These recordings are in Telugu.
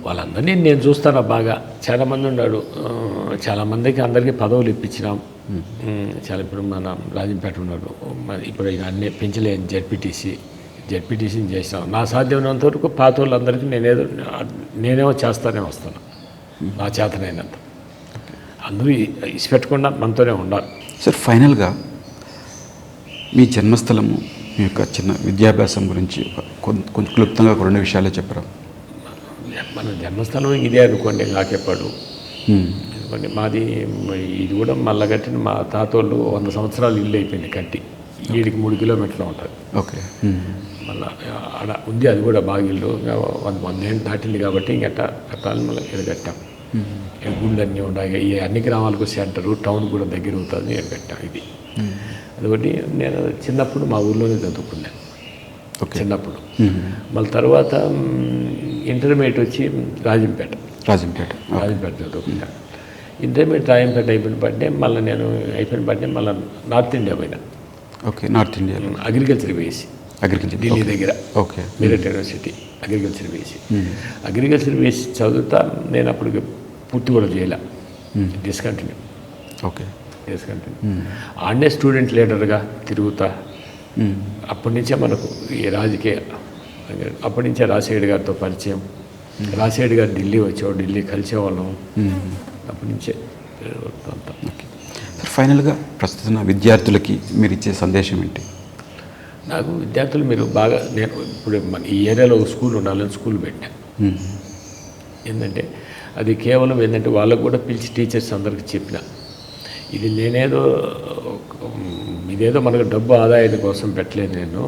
వాళ్ళందరినీ నేను చూస్తాను బాగా. చాలామంది ఉన్నాడు, చాలామందికి అందరికీ పదవులు ఇప్పించినాం. చాలా ఇప్పుడు మన రాజంపేట ఉన్నాడు, ఇప్పుడు ఇక అన్నీ పెంచలేని జడ్పీటీసీని చేసినాం. నా సాధ్యమైనంత వరకు పాత వాళ్ళందరికీ నేనేమో చేస్తానే వస్తాను, నా చేతనైనంత. అందరూ ఇసిపెట్టకుండా మనతోనే ఉండాలి. సార్, ఫైనల్గా మీ జన్మస్థలము, మీ యొక్క చిన్న విద్యాభ్యాసం గురించి కొంచెం క్లుప్తంగా ఒక 2 విషయాలే చెప్పరా? మన జన్మస్థలం ఇదే అనుకోండి, నాకెప్పుడు అనుకోండి. మాది ఇది కూడా మళ్ళా కట్టిన మా తాతోళ్ళు 100 సంవత్సరాలు ఇల్లు అయిపోయింది కట్టి. ఈడికి 3 కిలోమీటర్లు ఉంటుంది. ఓకే. మళ్ళీ ఆడ ఉంది, అది కూడా బాగా ఇల్లు 100 ఏళ్ళు దాటింది కాబట్టి ఇంకట్ట కట్టాలని మళ్ళీ ఇది కట్టాం. గుళ్ళు అన్నీ ఉన్నాయి, ఈ అన్ని గ్రామాలకు సెంటరు, టౌన్ కూడా దగ్గర అవుతుంది, నేను కట్టాం ఇది. అదొకటి. నేను చిన్నప్పుడు మా ఊళ్ళోనే చదువుకున్నాను చిన్నప్పుడు. మళ్ళీ తర్వాత ఇంటర్మీడియట్ వచ్చి రాజంపేట చదువుకున్నాను. ఇంటర్మీడియట్ రాజంపేట అయిపోయిన పట్టే మళ్ళీ నేను మళ్ళీ నార్త్ ఇండియా పోయినా. Okay. North India agriculture Delhi దగ్గర. ఓకే. మీరట్ యూనివర్సిటీ అగ్రికల్చర్ వేసి చదువుతా. నేను అప్పుడు పూర్తి కూడా చేయలే, డిస్కంటిన్యూ. ఓకే. ఆడనే స్టూడెంట్ లీడర్గా తిరుగుతా. అప్పటి నుంచే మనకు ఈ రాజకీయ, అప్పటి నుంచే రాజశేఖర్ గారితో పరిచయం. రాజశేఖర్ గారు ఢిల్లీ వచ్చేవాడు, ఢిల్లీ కలిసేవాళ్ళం. అప్పటి నుంచే అంతా. ఓకే. ఫైనల్గా ప్రస్తుతం విద్యార్థులకి మీరు ఇచ్చే సందేశం ఏంటి? నాకు విద్యార్థులు మీరు బాగా, నేను ఇప్పుడు మన ఈ ఏరియాలో ఒక స్కూల్ ఉండాలని స్కూల్ పెట్టాను. ఏంటంటే అది కేవలం ఏంటంటే వాళ్ళకు కూడా పిలిచి టీచర్స్ అందరికి చెప్పిన, ఇదేదో మనకు డబ్బు ఆదాయం కోసం పెట్టలేదు. నేను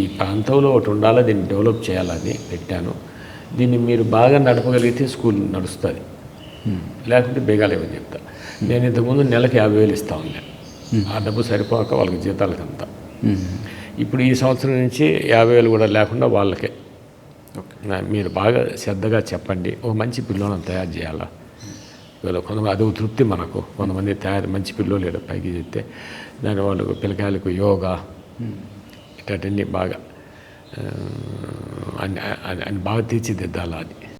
ఈ ప్రాంతంలో ఒకటి ఉండాలా, దీన్ని డెవలప్ చేయాలని పెట్టాను. దీన్ని మీరు బాగా నడపగలిగితే స్కూల్ నడుస్తుంది, లేకుంటే బేగాలేమని చెప్తా. నేను ఇంతకుముందు నెలకు 50,000 ఇస్తా ఉన్నాను. ఆ డబ్బు సరిపోక వాళ్ళకి జీతాలకంతా. ఇప్పుడు ఈ సంవత్సరం నుంచి 50,000 కూడా లేకుండా వాళ్ళకే. మీరు బాగా శ్రద్ధగా చెప్పండి, ఓ మంచి పిల్లోలను తయారు చేయాలా. కొంతమంది అదొక తృప్తి మనకు. కొంతమంది మంచి పిల్లలు లేడు పైకి చెప్తే దాని వాళ్ళకు పిల్లకాయలకు యోగా ఇట్లాంటివన్నీ బాగా బాగా తీర్చిదిద్దాలా అది.